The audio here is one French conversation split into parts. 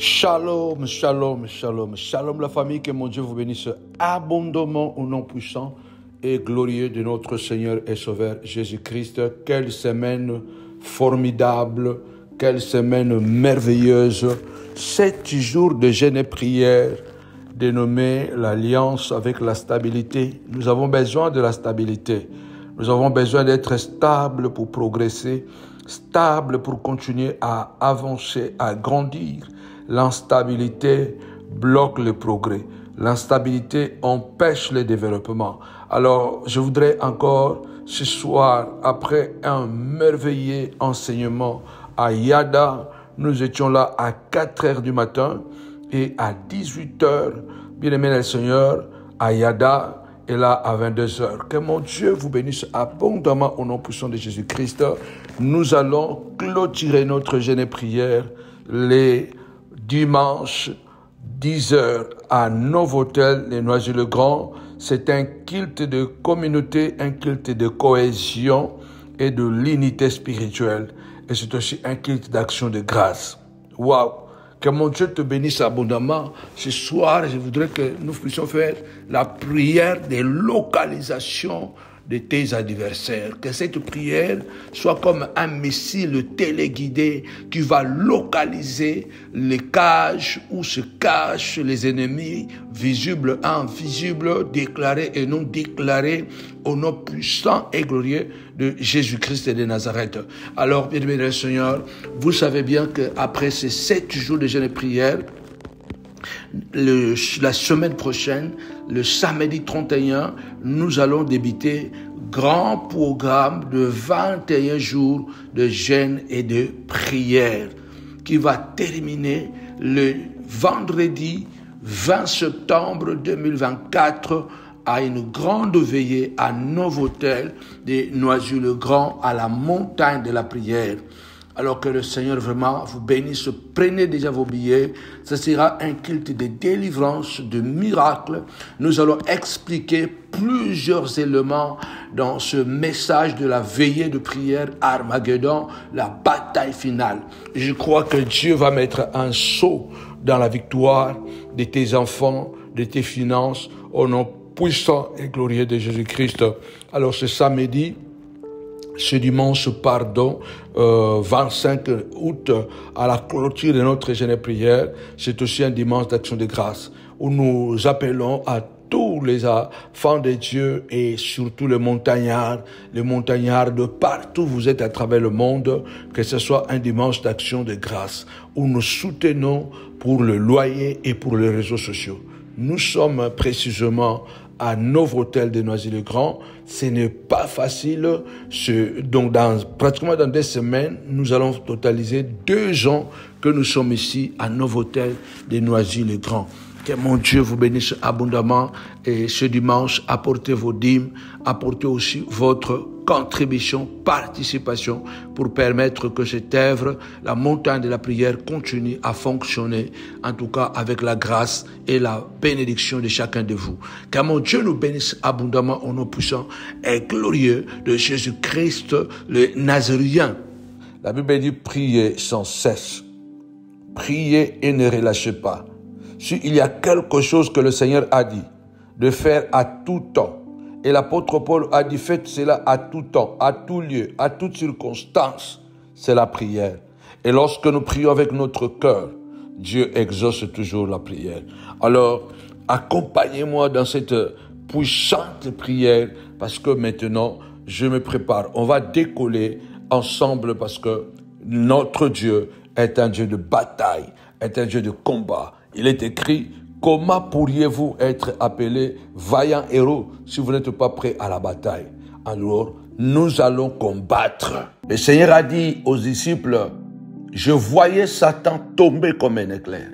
Shalom, shalom, shalom, shalom la famille, que mon Dieu vous bénisse abondamment au nom puissant et glorieux de notre Seigneur et Sauveur Jésus-Christ. Quelle semaine formidable, quelle semaine merveilleuse. 7 jours de jeûne et prière dénommé l'Alliance avec la stabilité. Nous avons besoin de la stabilité. Nous avons besoin d'être stables pour progresser, stables pour continuer à avancer, à grandir. L'instabilité bloque le progrès. L'instabilité empêche le développement. Alors, je voudrais encore, ce soir, après un merveilleux enseignement à Yada, nous étions là à 4 heures du matin et à 18 heures, bien-aimé le Seigneur, à Yada, et là à 22 heures. Que mon Dieu vous bénisse abondamment au nom puissant de Jésus-Christ. Nous allons clôturer notre jeûne et prière les dimanche, 10 heures à Novotel, les Noisy-le-Grand. C'est un culte de communauté, un culte de cohésion et de l'unité spirituelle. Et c'est aussi un culte d'action de grâce. Waouh! Que mon Dieu te bénisse abondamment. Ce soir, je voudrais que nous puissions faire la prière de localisation de tes adversaires. Que cette prière soit comme un missile téléguidé qui va localiser les cages où se cachent les ennemis, visibles, invisibles, déclarés et non déclarés, au nom puissant et glorieux de Jésus-Christ de Nazareth. Alors, bien-aimé Seigneur, vous savez bien qu'après ces 7 jours de jeûne et prière, la semaine prochaine, le samedi 31, nous allons débuter grand programme de 21 jours de jeûne et de prière qui va terminer le vendredi 20 septembre 2024 à une grande veillée à Novotel de Noisy-le-Grand à la montagne de la prière. Alors que le Seigneur vraiment vous bénisse, prenez déjà vos billets. Ce sera un culte de délivrance, de miracle. Nous allons expliquer plusieurs éléments dans ce message de la veillée de prière Armageddon, la bataille finale. Je crois que Dieu va mettre un sceau dans la victoire de tes enfants, de tes finances, au nom puissant et glorieux de Jésus-Christ. Alors ce samedi, ce dimanche, 25 août, à la clôture de notre jeûne et prière, c'est aussi un dimanche d'action de grâce où nous appelons à tous les enfants de Dieu et surtout les montagnards de partout où vous êtes à travers le monde, que ce soit un dimanche d'action de grâce où nous soutenons pour le loyer et pour les réseaux sociaux. Nous sommes précisément à Novotel de Noisy-le-Grand. Ce n'est pas facile. Donc, pratiquement dans 2 semaines, nous allons totaliser 2 ans que nous sommes ici à Novotel de Noisy-le-Grand. Que mon Dieu vous bénisse abondamment. Et ce dimanche, apportez vos dîmes, apportez aussi votre contribution, participation pour permettre que cette œuvre, la montagne de la prière, continue à fonctionner, en tout cas avec la grâce et la bénédiction de chacun de vous. Que mon Dieu nous bénisse abondamment au nom puissant et glorieux de Jésus-Christ, le Nazaréen. La Bible dit priez sans cesse. Priez et ne relâchez pas. S'il y a quelque chose que le Seigneur a dit de faire à tout temps, et l'apôtre Paul a dit faites cela à tout temps, à tout lieu, à toute circonstance, c'est la prière. Et lorsque nous prions avec notre cœur, Dieu exauce toujours la prière. Alors, accompagnez-moi dans cette puissante prière parce que maintenant, je me prépare. On va décoller ensemble parce que notre Dieu est un Dieu de bataille, est un Dieu de combat. Il est écrit, comment pourriez-vous être appelés vaillants héros si vous n'êtes pas prêts à la bataille? Alors, nous allons combattre. Le Seigneur a dit aux disciples, je voyais Satan tomber comme un éclair.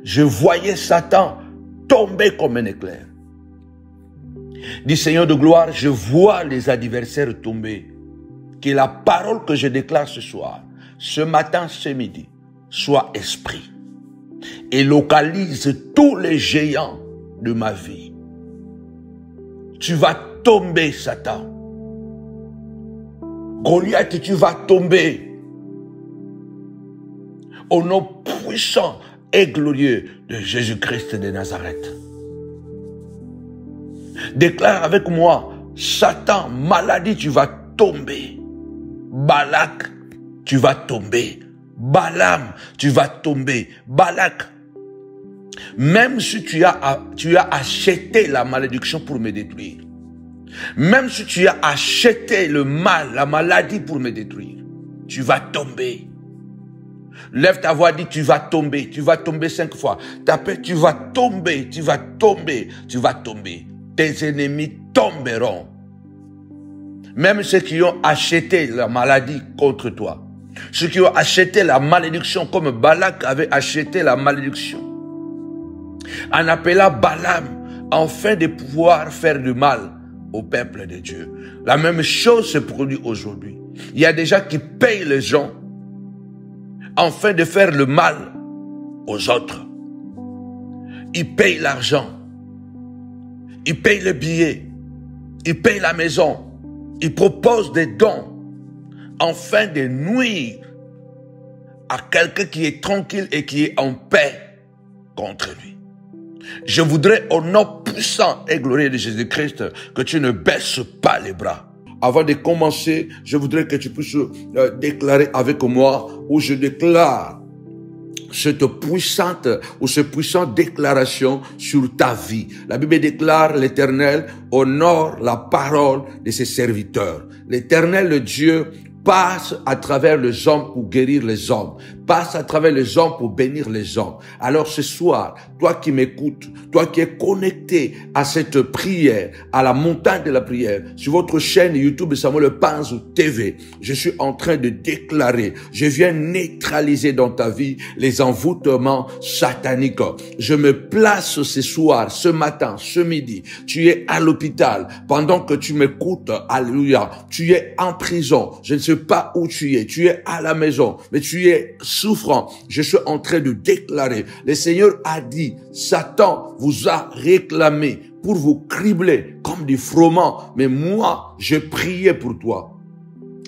Je voyais Satan tomber comme un éclair. Dit Seigneur de gloire, je vois les adversaires tomber. Que la parole que je déclare ce soir, ce matin, ce midi, soit esprit et localise tous les géants de ma vie. Tu vas tomber, Satan. Goliath, tu vas tomber. au nom puissant et glorieux de Jésus-Christ de Nazareth. Déclare avec moi, Satan, maladie, tu vas tomber. Balak, tu vas tomber. Balaam, tu vas tomber. Balak, même si tu as acheté la malédiction pour me détruire, même si tu as acheté le mal, la maladie pour me détruire, tu vas tomber. Lève ta voix, dis tu vas tomber 5 fois. Tapez, tu vas tomber, tu vas tomber, tu vas tomber. Tes ennemis tomberont. Même ceux qui ont acheté la maladie contre toi. Ceux qui ont acheté la malédiction comme Balak avait acheté la malédiction. En appelant Balaam, afin de pouvoir faire du mal au peuple de Dieu. La même chose se produit aujourd'hui. Il y a des gens qui payent les gens afin de faire le mal aux autres. Ils payent l'argent. Ils payent le billet. Ils payent la maison. Ils proposent des dons afin de nuire à quelqu'un qui est tranquille et qui est en paix contre lui. Je voudrais, au nom puissant et glorieux de Jésus-Christ, que tu ne baisses pas les bras. Avant de commencer, je voudrais que tu puisses déclarer avec moi, où je déclare cette puissante déclaration sur ta vie. La Bible déclare: l'Éternel honore la parole de ses serviteurs. L'Éternel, le Dieu, passe à travers les hommes pour guérir les hommes, passe à travers les hommes pour bénir les hommes. Alors ce soir, toi qui m'écoutes, toi qui es connecté à cette prière, à la montagne de la prière, sur votre chaîne YouTube Samuel Panzou TV, je suis en train de déclarer, je viens neutraliser dans ta vie les envoûtements sataniques. Je me place ce soir, ce matin, ce midi, tu es à l'hôpital, pendant que tu m'écoutes, alléluia, tu es en prison, je ne sais pas où tu es à la maison, mais tu es souffrant. Je suis en train de déclarer, le Seigneur a dit, Satan vous a réclamé pour vous cribler comme du froment, mais moi, je priais pour toi.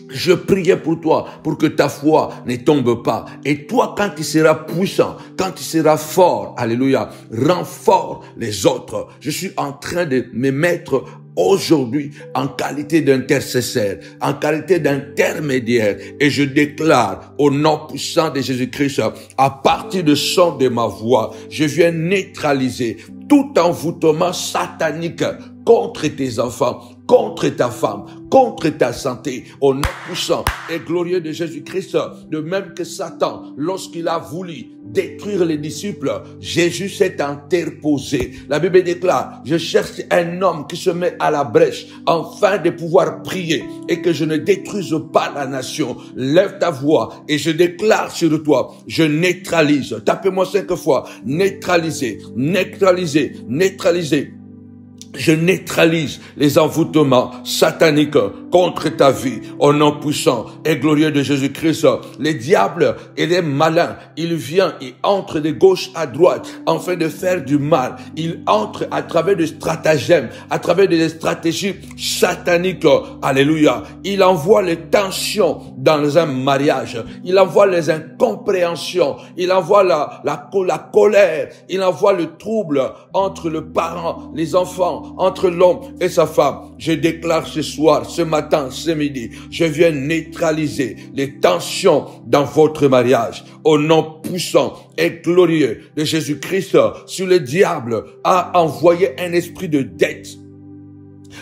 Je priais pour toi, pour que ta foi ne tombe pas. Et toi, quand tu seras puissant, quand tu seras fort, alléluia, renforce les autres. Je suis en train de me mettre aujourd'hui en qualité d'intercesseur, en qualité d'intermédiaire, et je déclare au nom puissant de Jésus-Christ, à partir du son de ma voix, je viens neutraliser tout envoûtement satanique contre tes enfants, contre ta femme, contre ta santé, au nom puissant et glorieux de Jésus-Christ. De même que Satan, lorsqu'il a voulu détruire les disciples, Jésus s'est interposé. La Bible déclare, je cherche un homme qui se met à la brèche afin de pouvoir prier et que je ne détruise pas la nation. Lève ta voix et je déclare sur toi, je neutralise. Tapez-moi 5 fois, neutraliser, neutraliser, neutraliser. Je neutralise les envoûtements sataniques contre ta vie au nom puissant et glorieux de Jésus-Christ. Les diables et les malins, il vient, il entre de gauche à droite afin de faire du mal. Il entre à travers des stratagèmes, à travers des stratégies sataniques. Alléluia. Il envoie les tensions dans un mariage. Il envoie les incompréhensions. Il envoie la colère. Il envoie le trouble entre le parent, les enfants, entre l'homme et sa femme. Je déclare ce soir, ce matin, ce midi, je viens neutraliser les tensions dans votre mariage. Au nom puissant et glorieux de Jésus-Christ, sur le diable a envoyé un esprit de dette.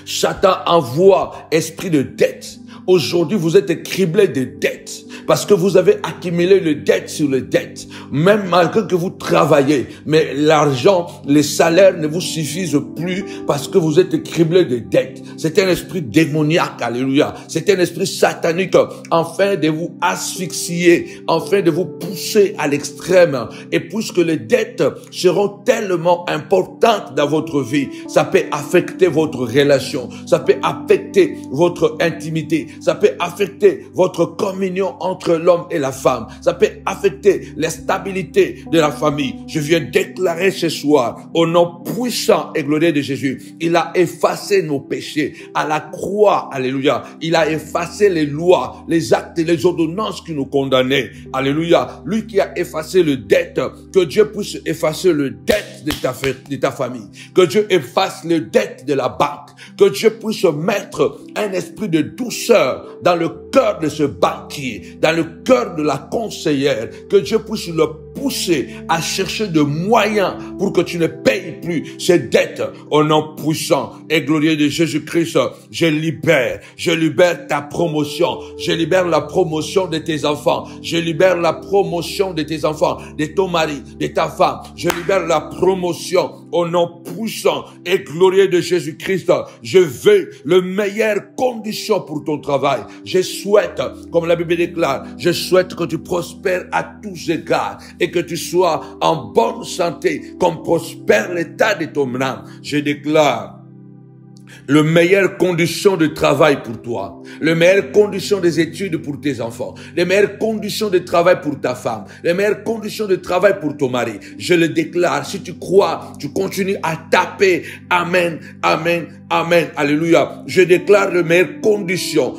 Satan envoie esprit de dette. Aujourd'hui, vous êtes criblés de dettes parce que vous avez accumulé le dette sur le dette. Même malgré que vous travaillez, mais l'argent, les salaires ne vous suffisent plus parce que vous êtes criblés de dettes. C'est un esprit démoniaque, alléluia. C'est un esprit satanique afin de vous asphyxier, afin de vous pousser à l'extrême. Et puisque les dettes seront tellement importantes dans votre vie, ça peut affecter votre relation, ça peut affecter votre intimité, ça peut affecter votre communion entre l'homme et la femme. Ça peut affecter la stabilité de la famille. Je viens déclarer ce soir, au nom puissant et glorieux de Jésus, il a effacé nos péchés à la croix. Alléluia. Il a effacé les lois, les actes et les ordonnances qui nous condamnaient. Alléluia. Lui qui a effacé le dette, que Dieu puisse effacer le dette de ta famille. Que Dieu efface le dette de la banque. Que Dieu puisse mettre un esprit de douceur dans le cœur de ce banquier, dans le cœur de la conseillère. Que Dieu puisse le pousser à chercher de moyens pour que tu ne payes plus ces dettes. Au nom puissant et glorieux de Jésus-Christ, je libère ta promotion. Je libère la promotion de tes enfants. Je libère la promotion de tes enfants, de ton mari, de ta femme. Je libère la promotion au nom puissant et glorieux de Jésus-Christ. Je veux les meilleures conditions pour ton travail. Je souhaite, comme la Bible déclare, je souhaite que tu prospères à tous égards et que tu sois en bonne santé, comme prospère l'état de ton âme. Je déclare les meilleures conditions de travail pour toi, les meilleures conditions des études pour tes enfants, les meilleures conditions de travail pour ta femme, les meilleures conditions de travail pour ton mari. Je le déclare. Si tu crois, tu continues à taper. Amen, amen, amen, alléluia. Je déclare les meilleures conditions,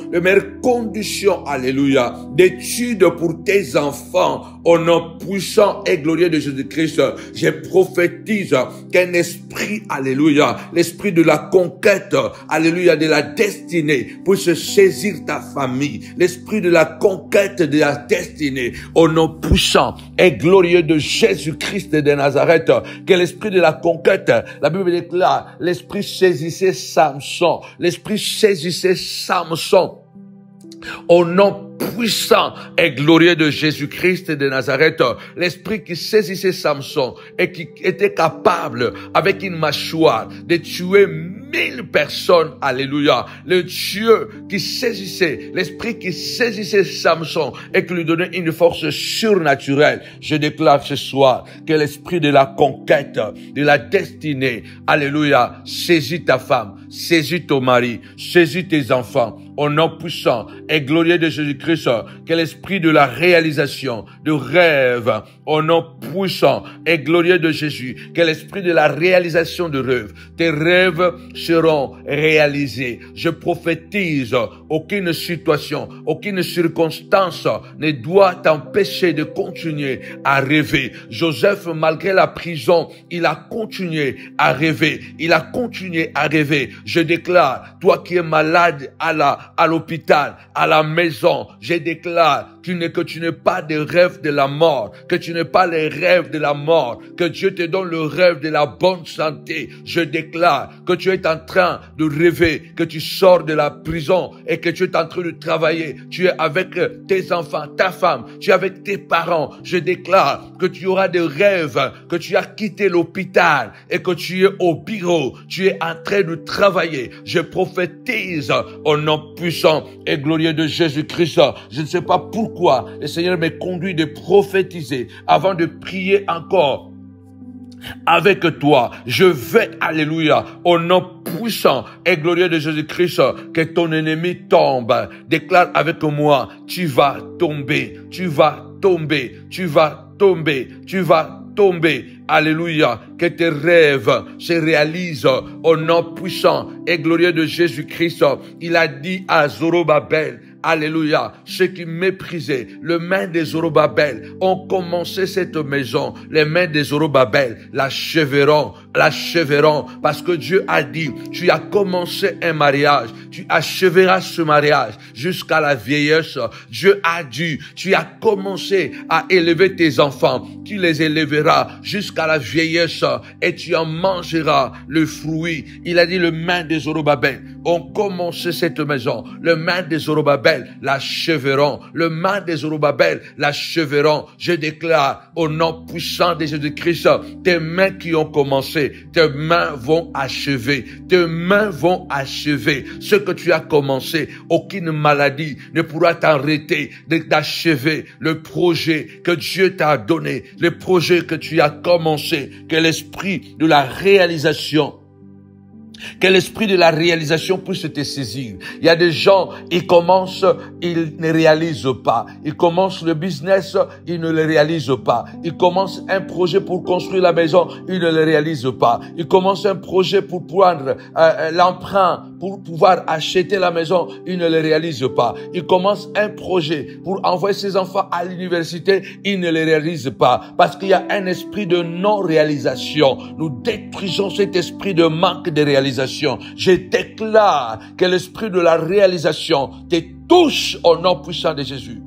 alléluia, d'études pour tes enfants. Au nom puissant et glorieux de Jésus-Christ, je prophétise qu'un esprit, alléluia, l'esprit de la conquête, alléluia, de la destinée, puisse saisir ta famille. L'esprit de la conquête de la destinée, au nom puissant et glorieux de Jésus-Christ de Nazareth, que l'esprit de la conquête, la Bible déclare, l'esprit saisissait Samson. L'esprit saisissait Samson. Au nom puissant et glorieux de Jésus-Christ de Nazareth, l'esprit qui saisissait Samson et qui était capable, avec une mâchoire, de tuer 1000 personnes, alléluia. Le Dieu qui saisissait, l'esprit qui saisissait Samson et qui lui donnait une force surnaturelle. Je déclare ce soir que l'esprit de la conquête, de la destinée, alléluia, saisit ta femme, saisit ton mari, saisit tes enfants. Au nom puissant et glorieux de Jésus-Christ, que l'esprit de la réalisation, de rêve, au nom puissant et glorieux de Jésus, que l'esprit de la réalisation de rêves, tes rêves seront réalisés. Je prophétise, aucune situation, aucune circonstance ne doit t'empêcher de continuer à rêver. Joseph, malgré la prison, il a continué à rêver. Il a continué à rêver. Je déclare, toi qui es malade à l'hôpital, à la maison, je déclare que tu n'es pas des rêves de la mort, que tu n'es pas les rêves de la mort, que Dieu te donne le rêve de la bonne santé. Je déclare que tu es en train de rêver, que tu sors de la prison et que tu es en train de travailler. Tu es avec tes enfants, ta femme, tu es avec tes parents. Je déclare que tu auras des rêves, que tu as quitté l'hôpital et que tu es au bureau. Tu es en train de travailler. Je prophétise au nom puissant et glorieux de Jésus-Christ. Je ne sais pas pourquoi le Seigneur me conduit de prophétiser avant de prier encore avec toi. Je vais, alléluia, au nom puissant et glorieux de Jésus-Christ, que ton ennemi tombe. Déclare avec moi, tu vas tomber, tu vas tomber, tu vas tomber, tu vas tomber. Alléluia, que tes rêves se réalisent au nom puissant et glorieux de Jésus-Christ. Il a dit à Zorobabel, alléluia, ceux qui méprisaient les mains des Zorobabel ont commencé cette maison. Les mains des Zorobabel l'achèveront, parce que Dieu a dit, tu as commencé un mariage, tu achèveras ce mariage jusqu'à la vieillesse. Dieu a dit, tu as commencé à élever tes enfants, tu les élèveras jusqu'à la vieillesse et tu en mangeras le fruit. Il a dit, les mains des Zorobabel ont commencé cette maison. Les mains des Zorobabel l'achèveront. Les mains des Zorobabel l'achèveront. Je déclare au nom puissant de Jésus-Christ, tes mains qui ont commencé, tes mains vont achever. Tes mains vont achever. Ce que tu as commencé, aucune maladie ne pourra t'arrêter d'achever le projet que Dieu t'a donné, le projet que tu as commencé, que l'esprit de la réalisation Que l'esprit de la réalisation puisse te saisir. Il y a des gens, ils commencent, ils ne réalisent pas. Ils commencent le business, ils ne le réalisent pas. Ils commencent un projet pour construire la maison, ils ne le réalisent pas. Ils commencent un projet pour prendre l'emprunt, pour pouvoir acheter la maison, ils ne le réalisent pas. Ils commencent un projet pour envoyer ses enfants à l'université, ils ne le réalisent pas. Parce qu'il y a un esprit de non-réalisation. Nous détruisons cet esprit de manque de réalisation. Je déclare que l'esprit de la réalisation te touche au nom puissant de Jésus.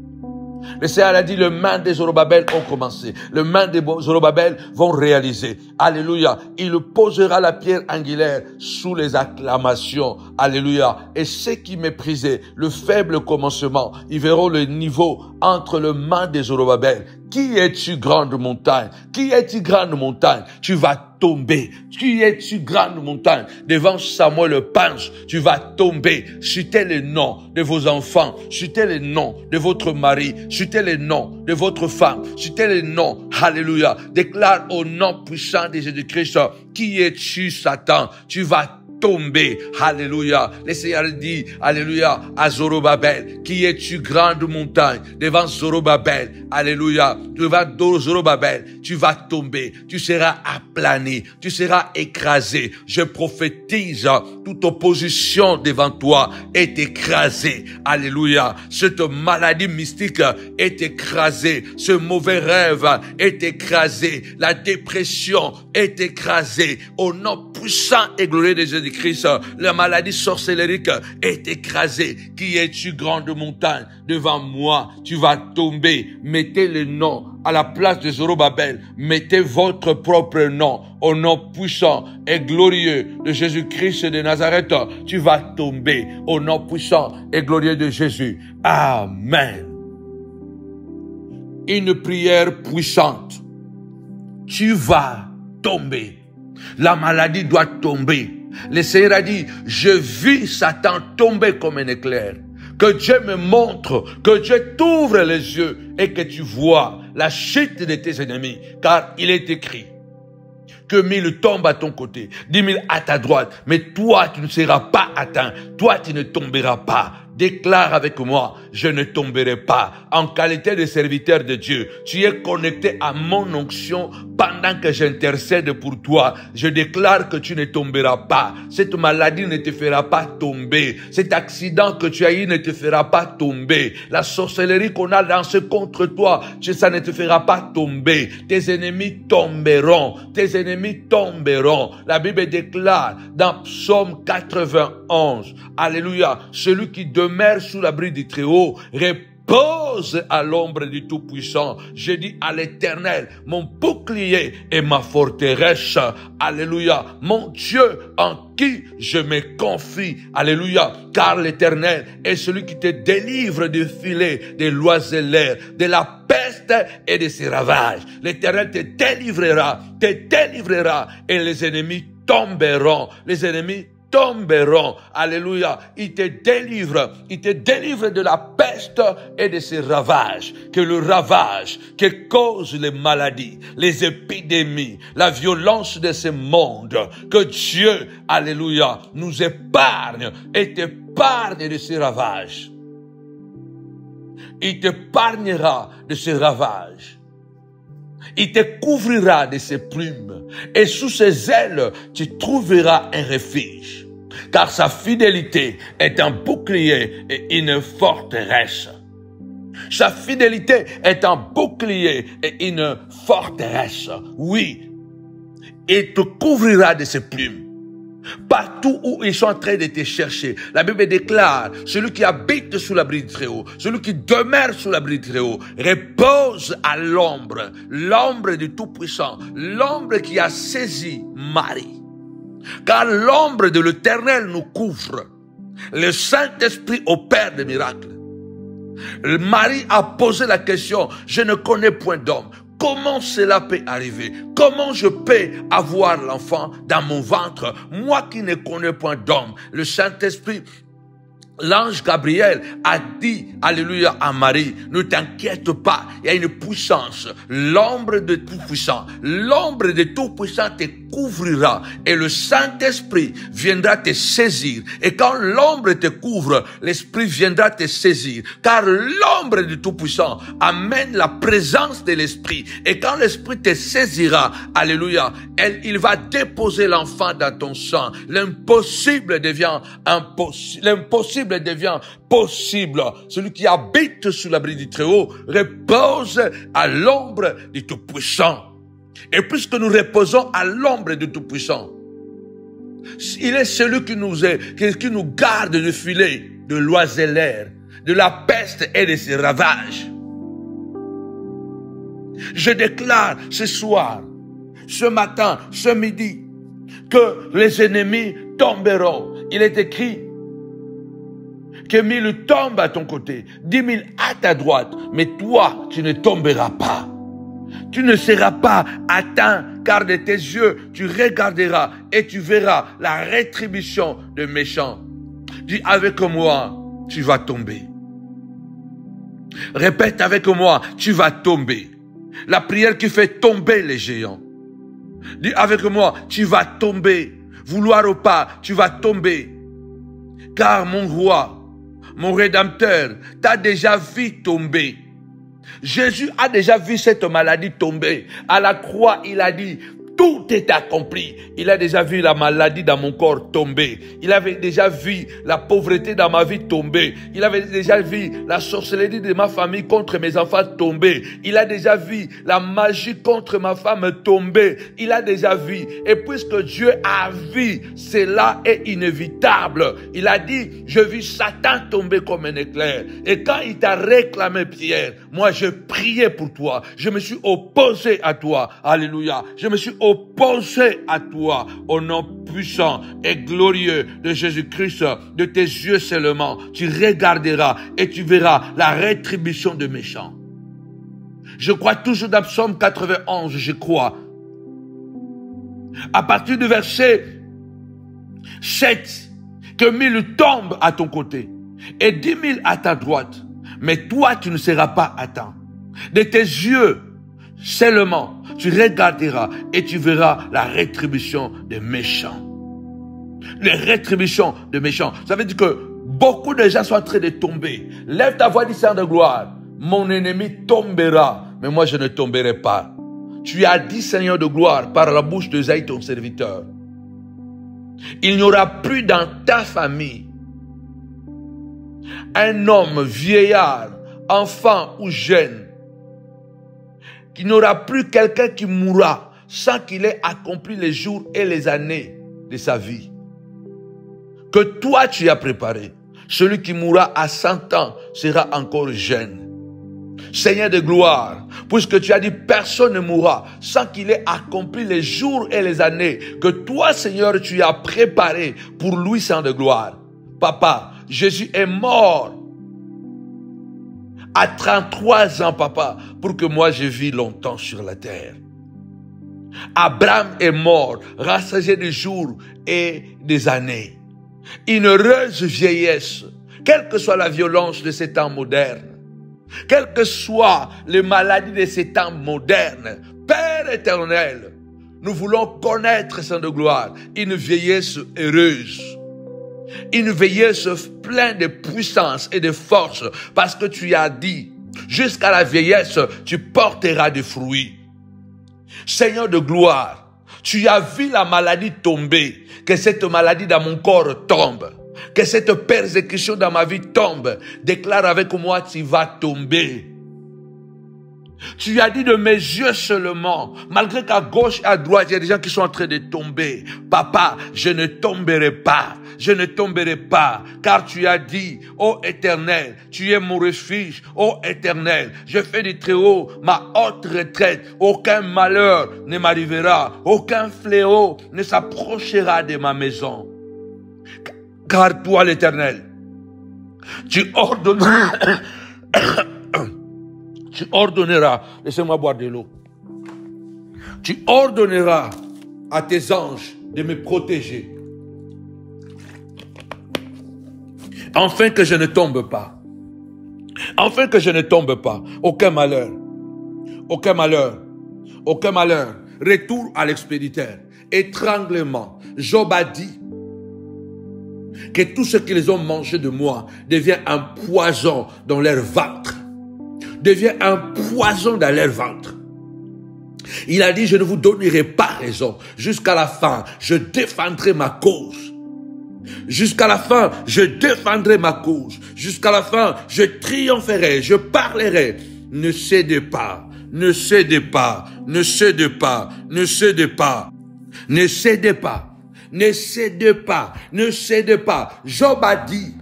Le Seigneur a dit, les mains des Zorobabel ont commencé. Les mains des Zorobabel vont réaliser. Alléluia. Il posera la pierre angulaire sous les acclamations. Alléluia. Et ceux qui méprisaient le faible commencement, ils verront le niveau entre les mains des Zorobabel. Qui es-tu, grande montagne? Qui es-tu, grande montagne? Tu vas tomber. Qui es-tu, grande montagne? Devant Samuel le Panche, tu vas tomber. Citez les noms de vos enfants. Citez les noms de votre mari. Citez les noms de votre femme. Citez les noms. Alléluia. Déclare au nom puissant de Jésus-Christ. Qui es-tu, Satan? Tu vas tomber. Alléluia. Le Seigneur dit, alléluia, à Zorobabel, qui es-tu, grande montagne? Devant Zorobabel, alléluia, devant Zorobabel, tu vas tomber, tu seras aplani, tu seras écrasé. Je prophétise, toute opposition devant toi est écrasée. Alléluia. Cette maladie mystique est écrasée. Ce mauvais rêve est écrasé. La dépression est écrasée. Au nom puissant et glorieux de Jésus-Christ, la maladie sorcellérique est écrasée. Qui es-tu, grande montagne? Devant moi, tu vas tomber. Mettez le nom à la place de Zorobabel. Mettez votre propre nom au nom puissant et glorieux de Jésus-Christ de Nazareth. Tu vas tomber au nom puissant et glorieux de Jésus. Amen. Une prière puissante. Tu vas tomber. La maladie doit tomber. Le Seigneur a dit, je vis Satan tomber comme un éclair. Que Dieu me montre, que Dieu t'ouvre les yeux et que tu vois la chute de tes ennemis. Car il est écrit que 1000 tombent à ton côté, 10 000 à ta droite. Mais toi, tu ne seras pas atteint. Toi, tu ne tomberas pas. Déclare avec moi, je ne tomberai pas. En qualité de serviteur de Dieu, tu es connecté à mon onction pendant que j'intercède pour toi. Je déclare que tu ne tomberas pas. Cette maladie ne te fera pas tomber. Cet accident que tu as eu ne te fera pas tomber. La sorcellerie qu'on a lancée contre toi, ça ne te fera pas tomber. Tes ennemis tomberont. Tes ennemis tomberont. La Bible déclare dans Psaume 91, alléluia, celui qui demeure sous l'abri du Très-Haut repose à l'ombre du Tout-Puissant. Je dis à l'Éternel, mon bouclier et ma forteresse. Alléluia. Mon Dieu en qui je me confie. Alléluia. Car l'Éternel est celui qui te délivre du filet, des l'oiseleur, de la peste et de ses ravages. L'Éternel te délivrera et les ennemis tomberont. Les ennemis tomberont. Alléluia. Il te délivre de la peste et de ses ravages. Que le ravage que causent les maladies, les épidémies, la violence de ce monde, que Dieu, alléluia, nous épargne et t'épargne de ces ravages. Il t'épargnera de ces ravages. Il te couvrira de ses plumes et sous ses ailes, tu trouveras un refuge. Car sa fidélité est un bouclier et une forteresse. Sa fidélité est un bouclier et une forteresse. Oui, il te couvrira de ses plumes. Partout où ils sont en train de te chercher, la Bible déclare, celui qui habite sous l'abri du Très-Haut, celui qui demeure sous l'abri du Très-Haut, repose à l'ombre, l'ombre du Tout-Puissant, l'ombre qui a saisi Marie. Car l'ombre de l'Éternel nous couvre. Le Saint-Esprit opère des miracles. Marie a posé la question, je ne connais point d'homme. Comment cela peut arriver? Comment je peux avoir l'enfant dans mon ventre? Moi qui ne connais point d'homme. Le Saint-Esprit, l'ange Gabriel a dit, alléluia, à Marie, ne t'inquiète pas, il y a une puissance, l'ombre de Tout-Puissant. L'ombre de Tout-Puissant te couvrira et le Saint-Esprit viendra te saisir. Et quand l'ombre te couvre, l'Esprit viendra te saisir. Car l'ombre du Tout-Puissant amène la présence de l'Esprit. Et quand l'Esprit te saisira, alléluia, il va déposer l'enfant dans ton sang. L'impossible devient impossible. L'impossible devient possible. Celui qui habite sous l'abri du Très-Haut repose à l'ombre du Tout-Puissant. Et puisque nous reposons à l'ombre du Tout-Puissant, il est celui qui nous garde du filet, de l'oisellaire, de la peste et de ses ravages. Je déclare ce soir, ce matin, ce midi, que les ennemis tomberont. Il est écrit que 1000 tombent à ton côté, 10 000 à ta droite, mais toi, tu ne tomberas pas. Tu ne seras pas atteint, car de tes yeux, tu regarderas et tu verras la rétribution des méchants. Dis avec moi, tu vas tomber. Répète avec moi, tu vas tomber. La prière qui fait tomber les géants. Dis avec moi, tu vas tomber. Vouloir ou pas, tu vas tomber. Car mon roi, mon Rédempteur, t'a déjà vu tomber. Jésus a déjà vu cette maladie tomber. À la croix, il a dit, tout est accompli. Il a déjà vu la maladie dans mon corps tomber. Il avait déjà vu la pauvreté dans ma vie tomber. Il avait déjà vu la sorcellerie de ma famille contre mes enfants tomber. Il a déjà vu la magie contre ma femme tomber. Il a déjà vu. Et puisque Dieu a vu, cela est inévitable. Il a dit, je vis Satan tomber comme un éclair. Et quand il t'a réclamé Pierre, moi je priais pour toi. Je me suis opposé à toi. Alléluia. Je me suis opposé à toi au nom puissant et glorieux de Jésus-Christ. De tes yeux seulement, tu regarderas et tu verras la rétribution des méchants. Je crois toujours dans Psaume 91, je crois. À partir du verset 7, que 1000 tombent à ton côté et 10 000 à ta droite, mais toi tu ne seras pas atteint. De tes yeux seulement, tu regarderas et tu verras la rétribution des méchants. Les rétributions des méchants. Ça veut dire que beaucoup de gens sont en train de tomber. Lève ta voix, dis Seigneur de gloire. Mon ennemi tombera, mais moi je ne tomberai pas. Tu as dit, Seigneur de gloire, par la bouche d'Ésaïe, ton serviteur. Il n'y aura plus dans ta famille un homme, vieillard, enfant ou jeune, qu'il n'y aura plus quelqu'un qui mourra sans qu'il ait accompli les jours et les années de sa vie. Que toi tu as préparé. Celui qui mourra à 100 ans sera encore jeune. Seigneur de gloire, puisque tu as dit personne ne mourra sans qu'il ait accompli les jours et les années que toi, Seigneur, tu as préparé pour lui, Seigneur de gloire. Papa, Jésus est mort à 33 ans, papa, pour que moi je vis longtemps sur la terre. Abraham est mort, rassasié des jours et des années. Une heureuse vieillesse, quelle que soit la violence de ces temps modernes, quelles que soient les maladies de ces temps modernes, Père éternel, nous voulons connaître, Saint de gloire, une vieillesse heureuse. Une vieillesse pleine de puissance et de force, parce que tu as dit, jusqu'à la vieillesse, tu porteras des fruits. Seigneur de gloire, tu as vu la maladie tomber, que cette maladie dans mon corps tombe, que cette persécution dans ma vie tombe. Déclare avec moi, tu vas tomber. Tu as dit de mes yeux seulement, malgré qu'à gauche et à droite, il y a des gens qui sont en train de tomber. Papa, je ne tomberai pas. Je ne tomberai pas, car tu as dit, ô Éternel, tu es mon refuge, ô Éternel, je fais du Très-Haut ma haute retraite, aucun malheur ne m'arrivera, aucun fléau ne s'approchera de ma maison. Car toi, l'Éternel, tu ordonneras, laissez-moi boire de l'eau, tu ordonneras à tes anges de me protéger, afin que je ne tombe pas. Afin que je ne tombe pas. Aucun malheur. Aucun malheur. Aucun malheur. Retour à l'expéditeur. étranglement. Job a dit que tout ce qu'ils ont mangé de moi devient un poison dans leur ventre. Devient un poison dans leur ventre. Il a dit, je ne vous donnerai pas raison. Jusqu'à la fin, je défendrai ma cause. Jusqu'à la fin, je défendrai ma cause. Jusqu'à la fin, je triompherai, je parlerai. Ne cédez pas, ne cédez pas, ne cédez pas, ne cédez pas, ne cédez pas, ne cédez pas, ne cédez pas. Job a dit,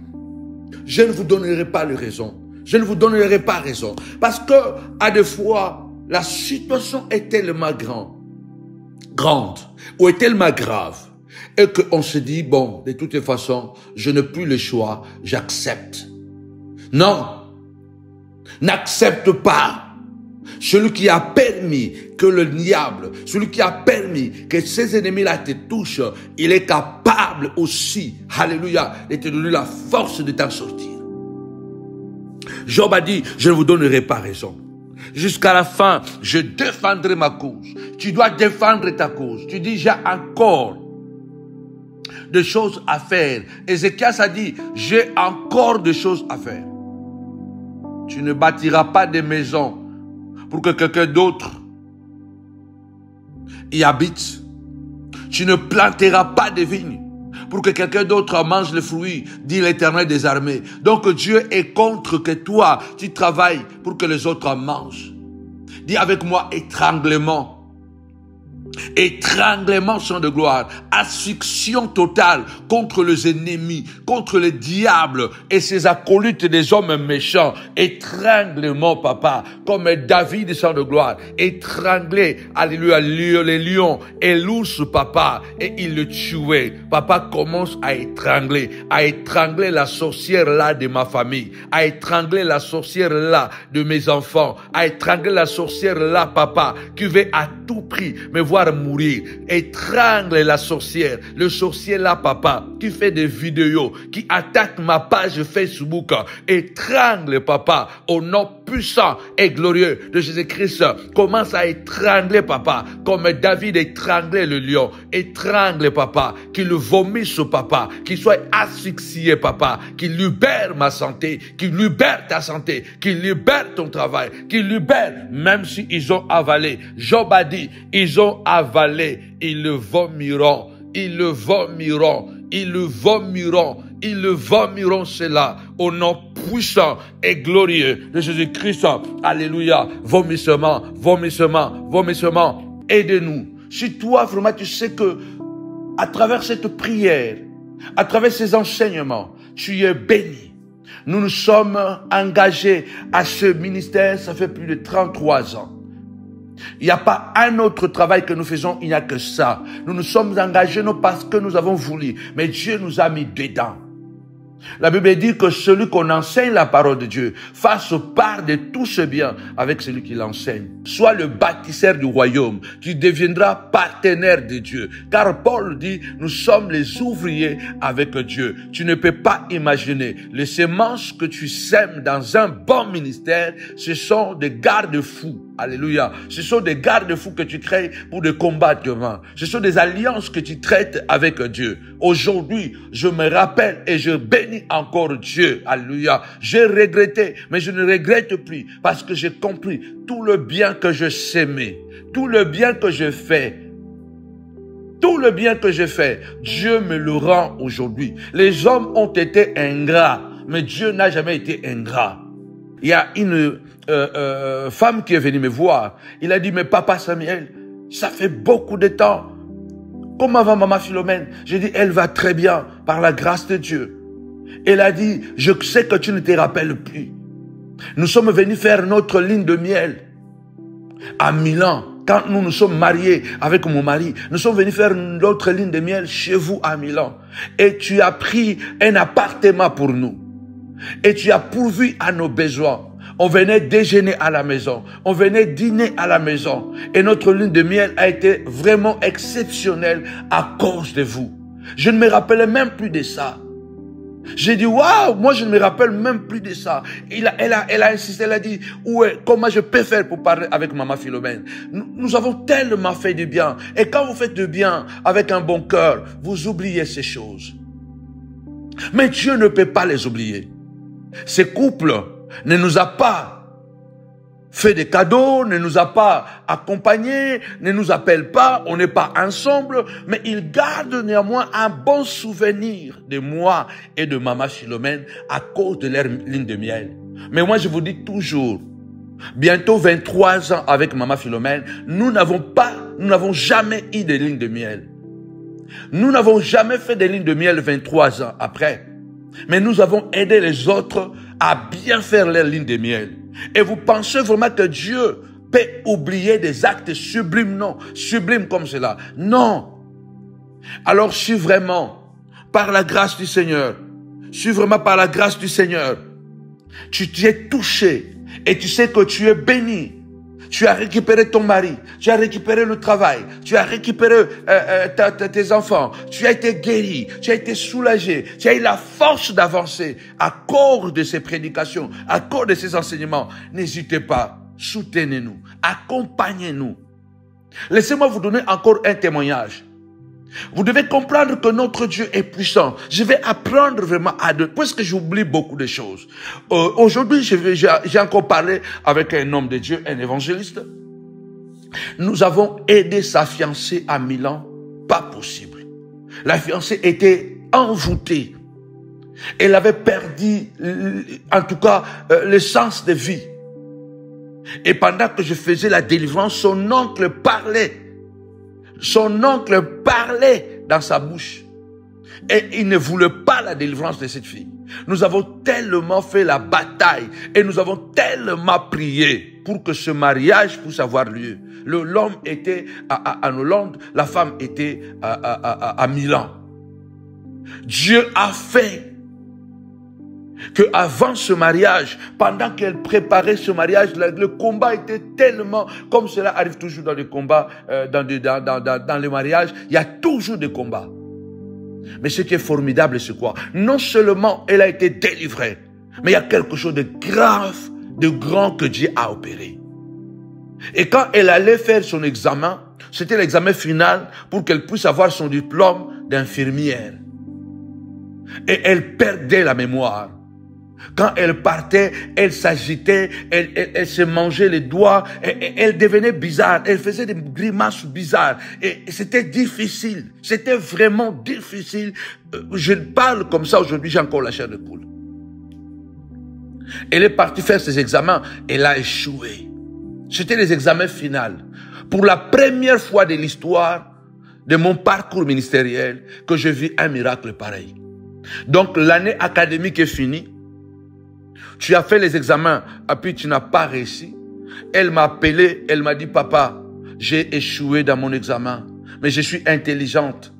je ne vous donnerai pas de raison. Je ne vous donnerai pas raison. Parce que, à des fois, la situation est tellement grande, ou est tellement grave, et qu'on se dit, bon, de toute façon, je n'ai plus le choix, j'accepte. Non, n'accepte pas. Celui qui a permis que le diable, celui qui a permis que ses ennemis-là te touchent, il est capable aussi, alléluia, de te donner la force de t'en sortir. Job a dit, je ne vous donnerai pas raison. Jusqu'à la fin, je défendrai ma cause. Tu dois défendre ta cause. Tu dis, j'ai encore des choses à faire. Ézéchias a dit, j'ai encore des choses à faire. Tu ne bâtiras pas des maisons pour que quelqu'un d'autre y habite. Tu ne planteras pas de vignes pour que quelqu'un d'autre mange le fruit, dit l'Éternel des armées. Donc Dieu est contre que toi, tu travailles pour que les autres en mangent. Dis avec moi, étranglement. Étranglement, chant de gloire, asphyxion totale contre les ennemis, contre le diable et ses acolytes des hommes méchants. Étranglement, papa, comme David, chant de gloire, étranglé, alléluia, les lions et l'ours, papa, et il le tuait. Papa commence à étrangler la sorcière là de ma famille, à étrangler la sorcière là de mes enfants, à étrangler la sorcière là, papa, qui veut à tout prix me voir mourir. Étrangle la sorcière, le sorcier là, papa, qui fait des vidéos, qui attaque ma page Facebook. Étrangle, papa, au nom puissant et glorieux de Jésus-Christ. Commence à étrangler, papa, comme David étranglait le lion. Étrangle, papa, qu'il vomisse, papa, qu'il soit asphyxié, papa, qu'il libère ma santé, qu'il libère ta santé, qu'il libère ton travail, qu'il libère, même si ils ont avalé. Job a dit, ils ont avalé, ils le vomiront, ils le vomiront, ils le vomiront, ils le vomiront cela au nom puissant et glorieux de Jésus-Christ. Alléluia. Vomissement, vomissement, vomissement. Aide-nous. Si toi, vraiment, tu sais que à travers cette prière, à travers ces enseignements, tu es béni. Nous nous sommes engagés à ce ministère, ça fait plus de 33 ans. Il n'y a pas un autre travail que nous faisons, il n'y a que ça. Nous nous sommes engagés non parce que nous avons voulu, mais Dieu nous a mis dedans. La Bible dit que celui qu'on enseigne la parole de Dieu fasse part de tout ce bien avec celui qui l'enseigne. Sois le bâtisseur du royaume. Tu deviendras partenaire de Dieu. Car Paul dit, nous sommes les ouvriers avec Dieu. Tu ne peux pas imaginer les semences que tu sèmes dans un bon ministère. Ce sont des garde-fous. Alléluia. Ce sont des garde-fous que tu crées pour des combats demain. Ce sont des alliances que tu traites avec Dieu. Aujourd'hui, je me rappelle et je bénis encore Dieu. Alléluia. J'ai regretté, mais je ne regrette plus parce que j'ai compris tout le bien que je s'aimais, tout le bien que je fais. Tout le bien que j'ai fait, Dieu me le rend aujourd'hui. Les hommes ont été ingrats, mais Dieu n'a jamais été ingrat. Il y a une femme qui est venue me voir. Il a dit, mais papa Samuel, ça fait beaucoup de temps. Comment va maman Philomène? J'ai dit, elle va très bien, par la grâce de Dieu. Elle a dit, je sais que tu ne te rappelles plus. Nous sommes venus faire notre ligne de miel à Milan. Quand nous nous sommes mariés avec mon mari, nous sommes venus faire notre ligne de miel chez vous à Milan. Et tu as pris un appartement pour nous. Et tu as pourvu à nos besoins. On venait déjeuner à la maison. On venait dîner à la maison. Et notre lune de miel a été vraiment exceptionnelle à cause de vous. Je ne me rappelais même plus de ça. J'ai dit, waouh, moi je ne me rappelle même plus de ça. Elle a insisté, elle a dit, comment je peux faire pour parler avec maman Philomène? Nous avons tellement fait du bien. Et quand vous faites du bien avec un bon cœur, vous oubliez ces choses. Mais Dieu ne peut pas les oublier. Ce couple ne nous a pas fait des cadeaux, ne nous a pas accompagnés, ne nous appelle pas, on n'est pas ensemble, mais il garde néanmoins un bon souvenir de moi et de maman Philomène à cause de leur ligne de miel. Mais moi je vous dis toujours, bientôt 23 ans avec maman Philomène, nous n'avons jamais eu de ligne de miel. Nous n'avons jamais fait des lignes de miel 23 ans après. Mais nous avons aidé les autres à bien faire leur ligne de miel. Et vous pensez vraiment que Dieu peut oublier des actes sublimes? Non, sublimes comme cela. Non. Alors si vraiment, par la grâce du Seigneur, tu es touché et tu sais que tu es béni, tu as récupéré ton mari, tu as récupéré le travail, tu as récupéré tes enfants, tu as été guéri, tu as été soulagé, tu as eu la force d'avancer à cause de ces prédications, à cause de ces enseignements. N'hésitez pas, soutenez-nous, accompagnez-nous. Laissez-moi vous donner encore un témoignage. Vous devez comprendre que notre Dieu est puissant. Je vais apprendre vraiment parce que j'oublie beaucoup de choses. Aujourd'hui, j'ai encore parlé avec un homme de Dieu, un évangéliste. Nous avons aidé sa fiancée à Milan. Pas possible. La fiancée était envoûtée. Elle avait perdu, en tout cas, le sens de vie. Et pendant que je faisais la délivrance, son oncle parlait. Son oncle parlait dans sa bouche. Et il ne voulait pas la délivrance de cette fille. Nous avons tellement fait la bataille et nous avons tellement prié pour que ce mariage puisse avoir lieu. L'homme était en Hollande, la femme était à Milan. Dieu a fait que avant ce mariage, pendant qu'elle préparait ce mariage, le combat était tellement, comme cela arrive toujours dans les combats, dans les mariages, il y a toujours des combats. Mais ce qui est formidable, c'est quoi? Non seulement elle a été délivrée, mais il y a quelque chose de grave, de grand que Dieu a opéré. Et quand elle allait faire son examen, c'était l'examen final pour qu'elle puisse avoir son diplôme d'infirmière. Et elle perdait la mémoire. Quand elle partait, elle s'agitait, elle se mangeait les doigts, elle devenait bizarre, elle faisait des grimaces bizarres. Et c'était difficile, c'était vraiment difficile. Je parle comme ça aujourd'hui, j'ai encore la chair de poule. Elle est partie faire ses examens, elle a échoué. C'était les examens finaux. Pour la première fois de l'histoire de mon parcours ministériel, que je vis un miracle pareil. Donc l'année académique est finie. Tu as fait les examens, et puis tu n'as pas réussi. Elle m'a appelé, elle m'a dit, papa, j'ai échoué dans mon examen, mais je suis intelligente.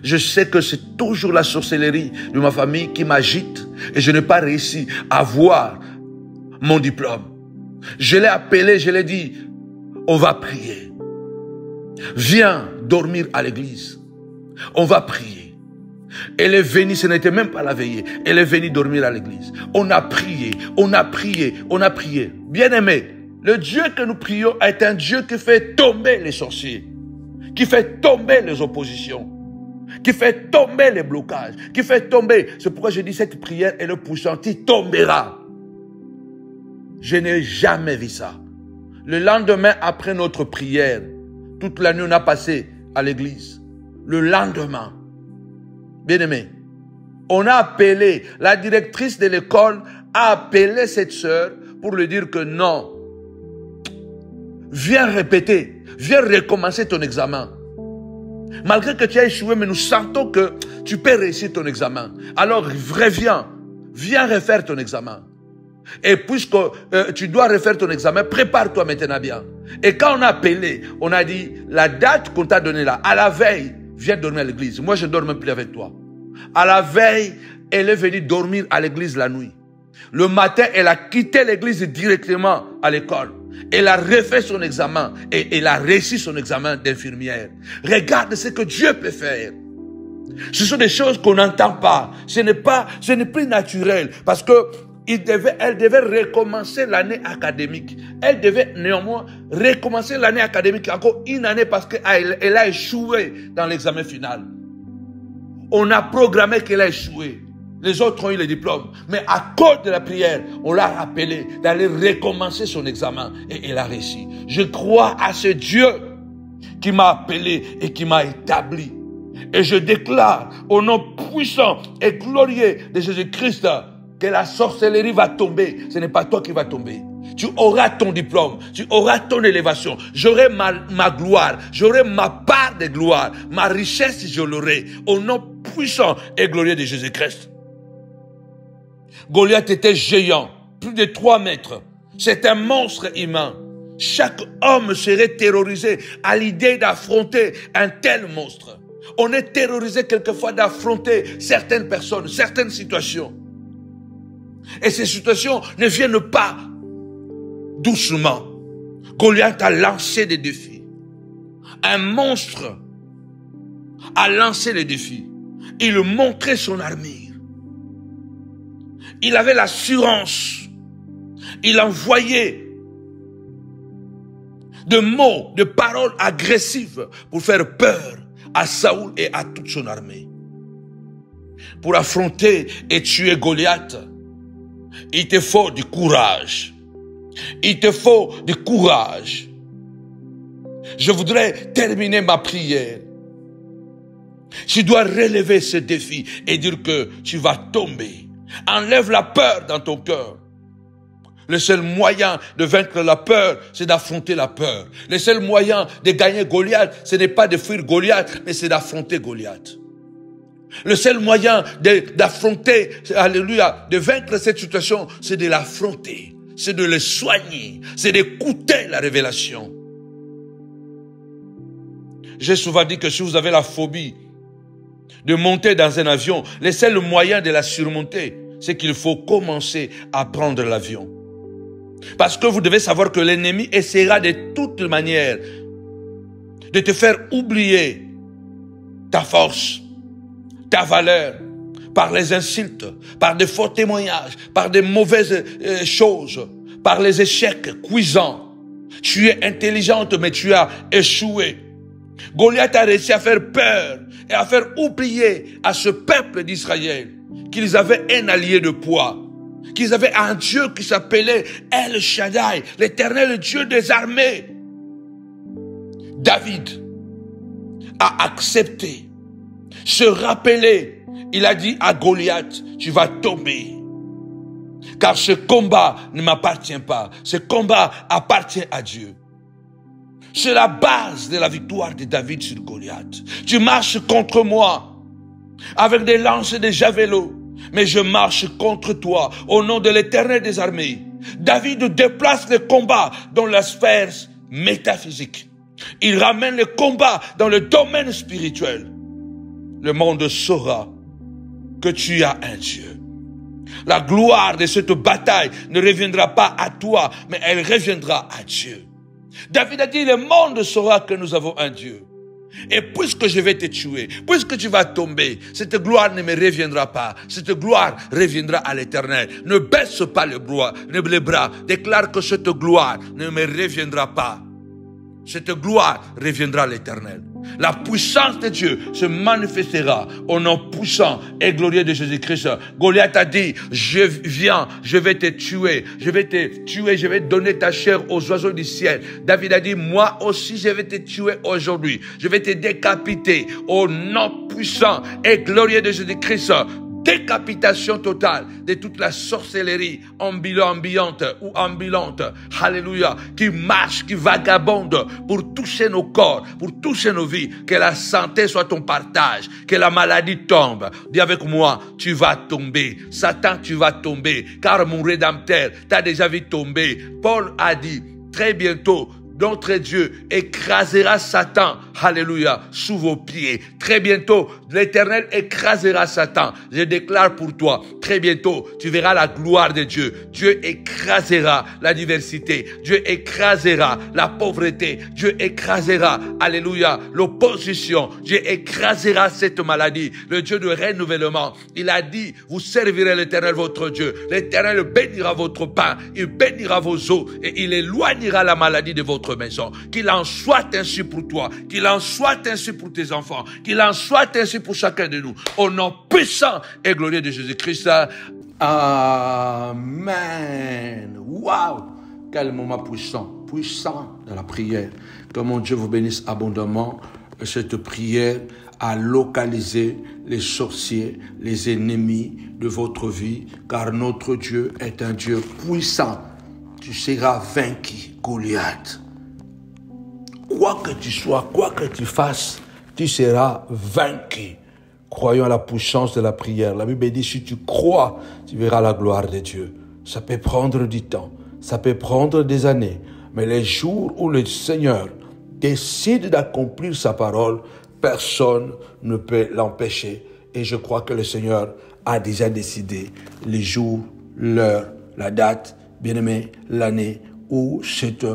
Je sais que c'est toujours la sorcellerie de ma famille qui m'agite et je n'ai pas réussi à avoir mon diplôme. Je l'ai appelé, je lui ai dit, on va prier. Viens dormir à l'église. On va prier. Elle est venue, ce n'était même pas la veillée. Elle est venue dormir à l'église. On a prié, on a prié, on a prié. Bien-aimé, le Dieu que nous prions est un Dieu qui fait tomber les sorciers, qui fait tomber les oppositions, qui fait tomber les blocages, qui fait tomber. C'est pourquoi je dis cette prière est le puissant, il tombera. Je n'ai jamais vu ça. Le lendemain, après notre prière, toute la nuit on a passé à l'église. Le lendemain, bien-aimé, on a appelé, la directrice de l'école a appelé cette sœur pour lui dire que non, viens répéter, viens recommencer ton examen. Malgré que tu as échoué, mais nous sentons que tu peux réussir ton examen. Alors reviens, viens refaire ton examen. Et puisque tu dois refaire ton examen, prépare-toi maintenant bien. Et quand on a appelé, on a dit, la date qu'on t'a donnée là, à la veille, viens dormir à l'église. Moi, je ne dors même plus avec toi. À la veille, elle est venue dormir à l'église la nuit. Le matin, elle a quitté l'église directement à l'école. Elle a refait son examen et elle a réussi son examen d'infirmière. Regarde ce que Dieu peut faire. Ce sont des choses qu'on n'entend pas. Ce n'est plus naturel parce que elle devait recommencer l'année académique. Elle devait néanmoins recommencer l'année académique encore une année parce qu'elle a échoué dans l'examen final. On a programmé qu'elle a échoué. Les autres ont eu les diplômes. Mais à cause de la prière, on l'a rappelé d'aller recommencer son examen et elle a réussi. Je crois à ce Dieu qui m'a appelé et qui m'a établi. Et je déclare au nom puissant et glorieux de Jésus-Christ que la sorcellerie va tomber. Ce n'est pas toi qui vas tomber. Tu auras ton diplôme, tu auras ton élévation. J'aurai ma gloire, j'aurai ma part de gloire, ma richesse je l'aurai. Au nom puissant et glorieux de Jésus-Christ. Goliath était géant, plus de 3 mètres. C'est un monstre humain. Chaque homme serait terrorisé à l'idée d'affronter un tel monstre. On est terrorisé quelquefois d'affronter certaines personnes, certaines situations. Et ces situations ne viennent pas doucement. Goliath a lancé des défis. Un monstre a lancé les défis. Il montrait son armure. Il avait l'assurance. Il envoyait de mots, de paroles agressives pour faire peur à Saoul et à toute son armée. Pour affronter et tuer Goliath, il te faut du courage. Il te faut du courage. Je voudrais terminer ma prière. Tu dois relever ce défi et dire que tu vas tomber. Enlève la peur dans ton cœur. Le seul moyen de vaincre la peur, c'est d'affronter la peur. Le seul moyen de gagner Goliath, ce n'est pas de fuir Goliath, mais c'est d'affronter Goliath. Le seul moyen d'affronter, alléluia, de vaincre cette situation, c'est de l'affronter, c'est de le soigner, c'est d'écouter la révélation. J'ai souvent dit que si vous avez la phobie de monter dans un avion, le seul moyen de la surmonter, c'est qu'il faut commencer à prendre l'avion. Parce que vous devez savoir que l'ennemi essaiera de toutes manières de te faire oublier ta force, ta valeur, par les insultes, par des faux témoignages, par des mauvaises choses, par les échecs cuisants. Tu es intelligente, mais tu as échoué. Goliath a réussi à faire peur et à faire oublier à ce peuple d'Israël qu'ils avaient un allié de poids, qu'ils avaient un Dieu qui s'appelait El Shaddai, l'Éternel Dieu des armées. David a accepté, se rappeler, il a dit à Goliath, tu vas tomber. Car ce combat ne m'appartient pas, ce combat appartient à Dieu. C'est la base de la victoire de David sur Goliath. Tu marches contre moi avec des lances et des javelots, mais je marche contre toi au nom de l'Éternel des armées. David déplace le combat dans la sphère métaphysique. Il ramène le combat dans le domaine spirituel. Le monde saura que tu as un Dieu. La gloire de cette bataille ne reviendra pas à toi, mais elle reviendra à Dieu. David a dit, le monde saura que nous avons un Dieu. Et puisque je vais te tuer, puisque tu vas tomber, cette gloire ne me reviendra pas. Cette gloire reviendra à l'Éternel. Ne baisse pas les bras. Déclare que cette gloire ne me reviendra pas. Cette gloire reviendra à l'Éternel. La puissance de Dieu se manifestera au nom puissant et glorieux de Jésus-Christ. Goliath a dit, je viens, je vais te tuer, je vais donner ta chair aux oiseaux du ciel. David a dit, moi aussi je vais te tuer aujourd'hui, je vais te décapiter au nom puissant et glorieux de Jésus-Christ. Décapitation totale de toute la sorcellerie ambiante ou ambulante, alléluia, qui marche, qui vagabonde pour toucher nos corps, pour toucher nos vies. Que la santé soit ton partage, que la maladie tombe. Dis avec moi, tu vas tomber. Satan, tu vas tomber, car mon Rédempteur t'a déjà vu tomber. Paul a dit, très bientôt, notre Dieu écrasera Satan, alléluia, sous vos pieds. Très bientôt, l'Éternel écrasera Satan. Je déclare pour toi, très bientôt, tu verras la gloire de Dieu. Dieu écrasera la diversité. Dieu écrasera la pauvreté. Dieu écrasera, alléluia, l'opposition. Dieu écrasera cette maladie. Le Dieu de renouvellement. Il a dit, vous servirez l'Éternel votre Dieu. L'Éternel bénira votre pain. Il bénira vos eaux et il éloignera la maladie de votre maison. Qu'il en soit ainsi pour toi. Qu'il en soit ainsi pour tes enfants. Qu'il en soit ainsi pour chacun de nous. Au nom puissant et glorieux de Jésus-Christ. Amen. Waouh! Quel moment puissant. Puissant dans la prière. Que mon Dieu vous bénisse abondamment. Cette prière a localisé les sorciers, les ennemis de votre vie, car notre Dieu est un Dieu puissant. Tu seras vaincu, Goliath. Quoi que tu sois, quoi que tu fasses, tu seras vaincu. Croyons à la puissance de la prière. La Bible dit, si tu crois, tu verras la gloire de Dieu. Ça peut prendre du temps, ça peut prendre des années, mais les jours où le Seigneur décide d'accomplir sa parole, personne ne peut l'empêcher. Et je crois que le Seigneur a déjà décidé les jours, l'heure, la date, bien-aimé, l'année où cette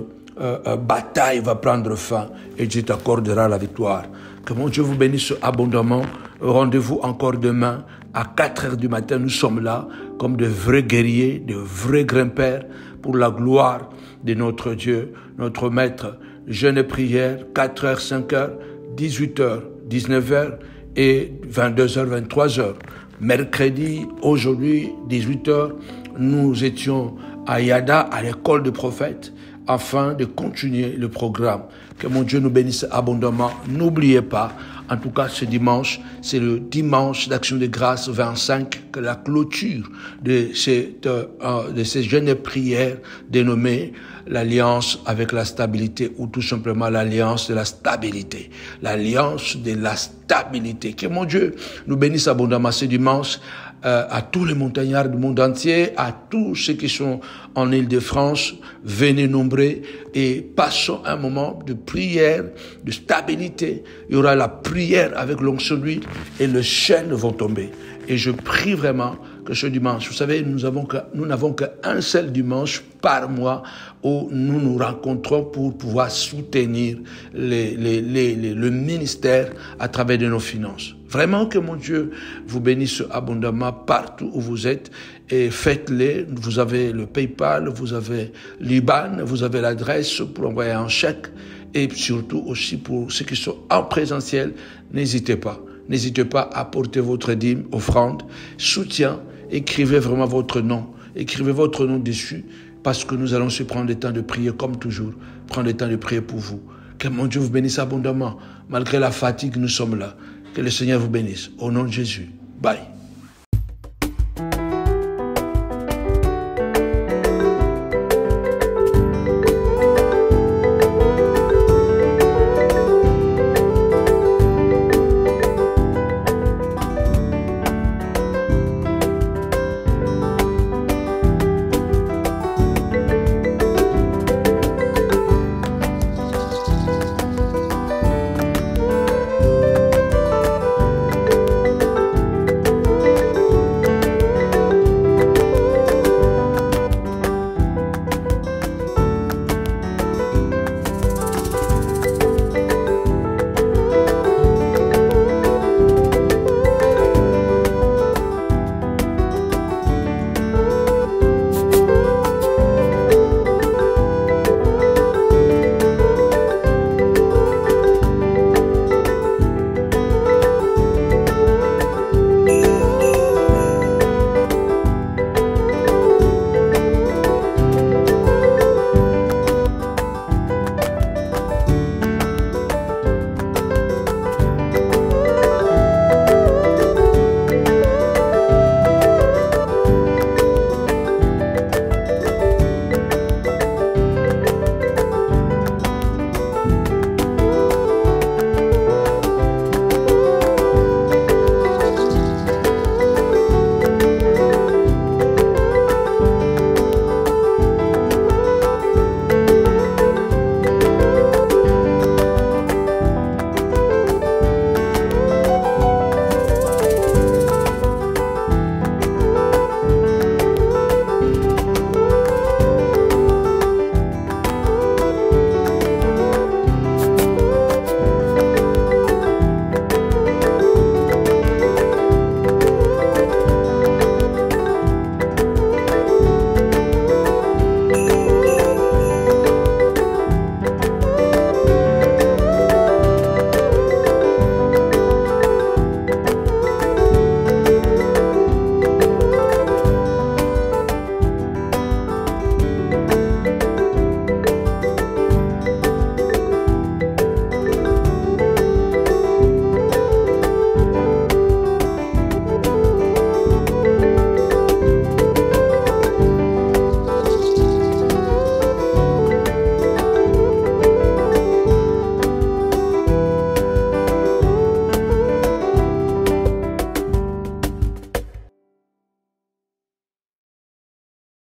bataille va prendre fin et Dieu t'accordera la victoire. Que mon Dieu vous bénisse abondamment. Rendez-vous encore demain à 4 heures du matin. Nous sommes là comme de vrais guerriers, de vrais grimpeurs pour la gloire de notre Dieu, notre Maître. Jeûne et prière, 4 heures, 5 heures, 18 heures, 19 heures et 22 heures, 23 heures. Mercredi, aujourd'hui, 18 heures, nous étions à Yada, à l'école des prophètes, afin de continuer le programme. Que mon Dieu nous bénisse abondamment. N'oubliez pas, en tout cas ce dimanche, c'est le dimanche d'Action de Grâce 25, que la clôture de ces jeunes prières dénommées l'Alliance avec la stabilité, ou tout simplement l'Alliance de la stabilité. L'Alliance de la stabilité. Que mon Dieu nous bénisse abondamment ce dimanche. À tous les montagnards du monde entier, à tous ceux qui sont en Île-de-France, venez nombreux et passons un moment de prière, de stabilité. Il y aura la prière avec l'onction d'huile et les chaînes vont tomber. Et je prie vraiment que ce dimanche, vous savez, nous n'avons qu'un seul dimanche par mois où nous nous rencontrons pour pouvoir soutenir le ministère à travers de nos finances. Vraiment que mon Dieu vous bénisse abondamment partout où vous êtes et faites-les. Vous avez le PayPal, vous avez l'IBAN, vous avez l'adresse pour envoyer un chèque et surtout aussi pour ceux qui sont en présentiel, n'hésitez pas. N'hésitez pas à apporter votre dîme, offrande, soutien. Écrivez vraiment votre nom. Écrivez votre nom dessus parce que nous allons se prendre le temps de prier comme toujours. Prendre le temps de prier pour vous. Que mon Dieu vous bénisse abondamment. Malgré la fatigue, nous sommes là. Que le Seigneur vous bénisse. Au nom de Jésus. Bye.